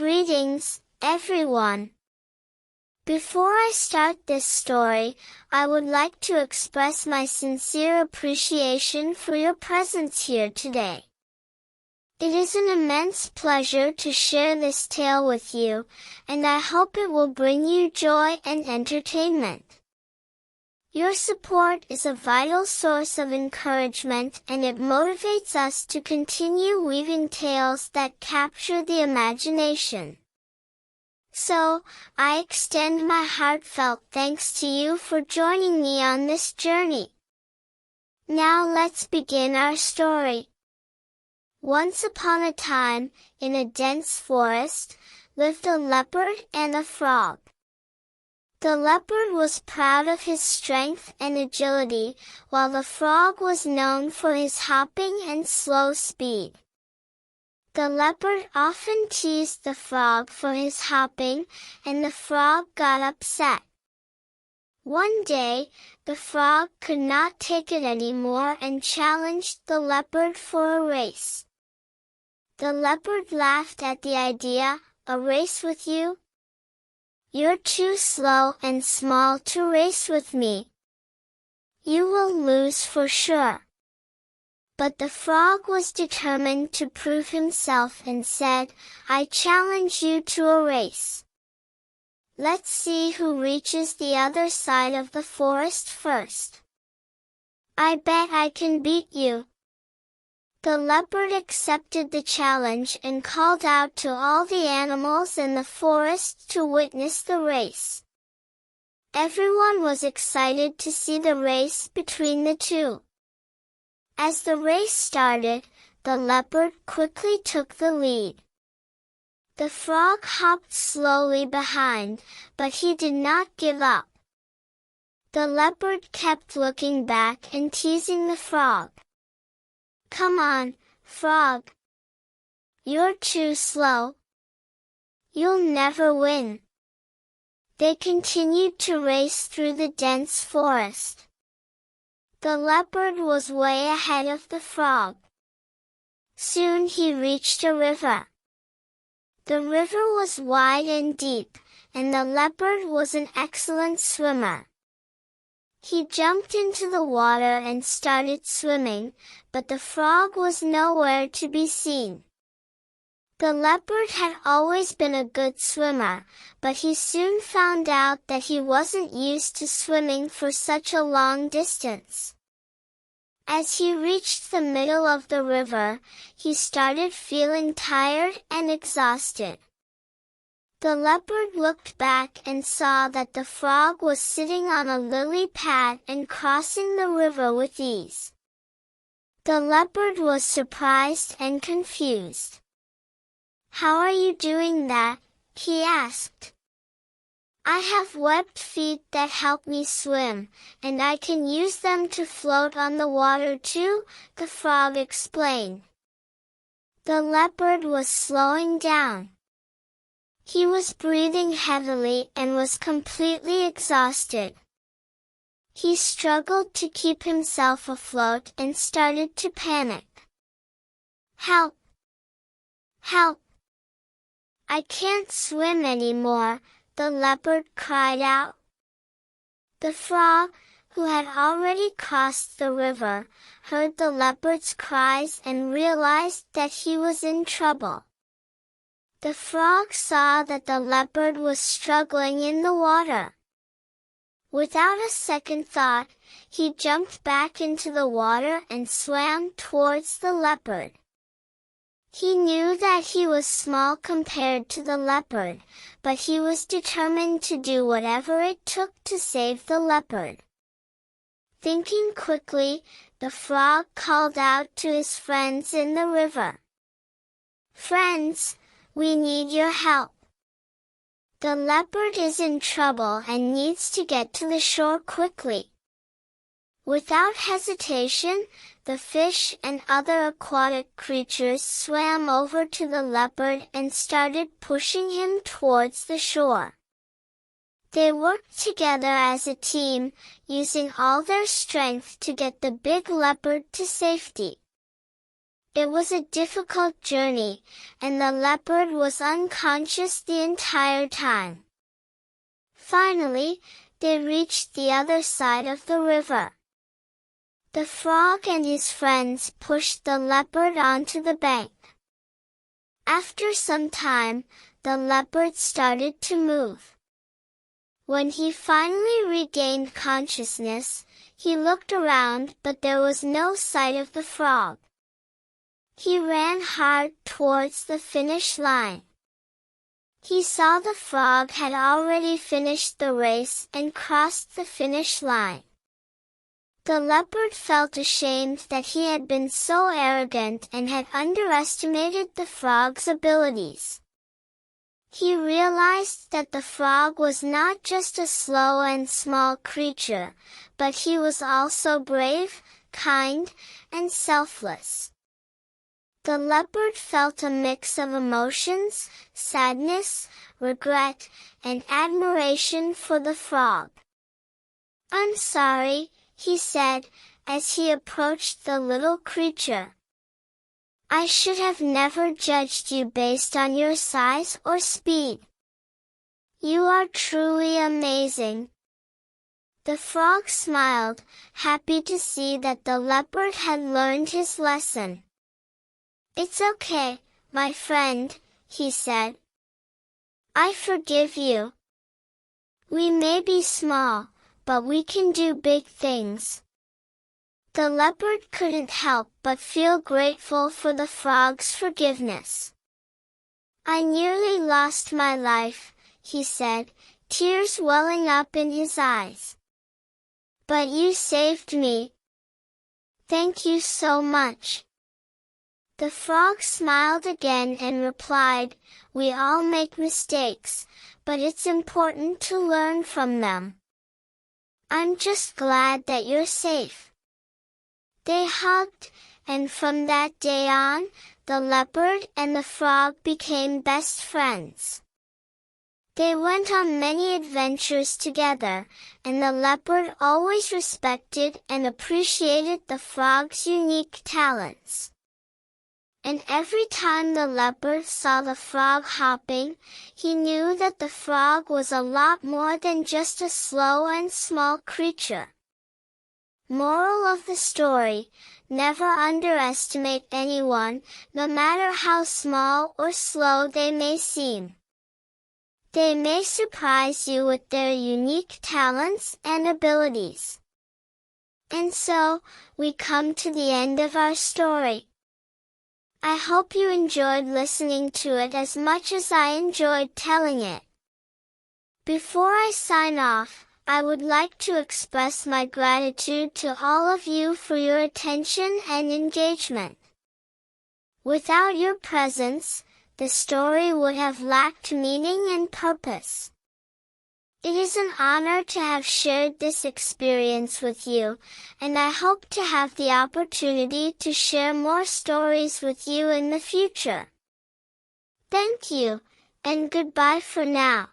Greetings, everyone. Before I start this story, I would like to express my sincere appreciation for your presence here today. It is an immense pleasure to share this tale with you, and I hope it will bring you joy and entertainment. Your support is a vital source of encouragement, and it motivates us to continue weaving tales that capture the imagination. So, I extend my heartfelt thanks to you for joining me on this journey. Now let's begin our story. Once upon a time, in a dense forest, lived a leopard and a frog. The leopard was proud of his strength and agility, while the frog was known for his hopping and slow speed. The leopard often teased the frog for his hopping, and the frog got upset. One day, the frog could not take it anymore and challenged the leopard for a race. The leopard laughed at the idea. "A race with you? You're too slow and small to race with me. You will lose for sure." But the frog was determined to prove himself and said, "I challenge you to a race. Let's see who reaches the other side of the forest first. I bet I can beat you." The leopard accepted the challenge and called out to all the animals in the forest to witness the race. Everyone was excited to see the race between the two. As the race started, the leopard quickly took the lead. The frog hopped slowly behind, but he did not give up. The leopard kept looking back and teasing the frog. "Come on, frog. You're too slow. You'll never win." They continued to race through the dense forest. The leopard was way ahead of the frog. Soon he reached a river. The river was wide and deep, and the leopard was an excellent swimmer. He jumped into the water and started swimming, but the frog was nowhere to be seen. The leopard had always been a good swimmer, but he soon found out that he wasn't used to swimming for such a long distance. As he reached the middle of the river, he started feeling tired and exhausted. The leopard looked back and saw that the frog was sitting on a lily pad and crossing the river with ease. The leopard was surprised and confused. "How are you doing that?" he asked. "I have webbed feet that help me swim, and I can use them to float on the water too," the frog explained. The leopard was slowing down. He was breathing heavily and was completely exhausted. He struggled to keep himself afloat and started to panic. "Help! Help! I can't swim anymore," the leopard cried out. The frog, who had already crossed the river, heard the leopard's cries and realized that he was in trouble. The frog saw that the leopard was struggling in the water. Without a second thought, he jumped back into the water and swam towards the leopard. He knew that he was small compared to the leopard, but he was determined to do whatever it took to save the leopard. Thinking quickly, the frog called out to his friends in the river. "Friends, we need your help. The leopard is in trouble and needs to get to the shore quickly." Without hesitation, the fish and other aquatic creatures swam over to the leopard and started pushing him towards the shore. They worked together as a team, using all their strength to get the big leopard to safety. It was a difficult journey, and the leopard was unconscious the entire time. Finally, they reached the other side of the river. The frog and his friends pushed the leopard onto the bank. After some time, the leopard started to move. When he finally regained consciousness, he looked around but there was no sight of the frog. He ran hard towards the finish line. He saw the frog had already finished the race and crossed the finish line. The leopard felt ashamed that he had been so arrogant and had underestimated the frog's abilities. He realized that the frog was not just a slow and small creature, but he was also brave, kind, and selfless. The leopard felt a mix of emotions, sadness, regret, and admiration for the frog. "I'm sorry," he said, as he approached the little creature. "I should have never judged you based on your size or speed. You are truly amazing." The frog smiled, happy to see that the leopard had learned his lesson. "It's okay, my friend," he said. "I forgive you. We may be small, but we can do big things." The leopard couldn't help but feel grateful for the frog's forgiveness. "I nearly lost my life," he said, tears welling up in his eyes. "But you saved me. Thank you so much." The frog smiled again and replied, "We all make mistakes, but it's important to learn from them. I'm just glad that you're safe." They hugged, and from that day on, the leopard and the frog became best friends. They went on many adventures together, and the leopard always respected and appreciated the frog's unique talents. And every time the leopard saw the frog hopping, he knew that the frog was a lot more than just a slow and small creature. Moral of the story: never underestimate anyone, no matter how small or slow they may seem. They may surprise you with their unique talents and abilities. And so, we come to the end of our story. I hope you enjoyed listening to it as much as I enjoyed telling it. Before I sign off, I would like to express my gratitude to all of you for your attention and engagement. Without your presence, the story would have lacked meaning and purpose. It is an honor to have shared this experience with you, and I hope to have the opportunity to share more stories with you in the future. Thank you, and goodbye for now.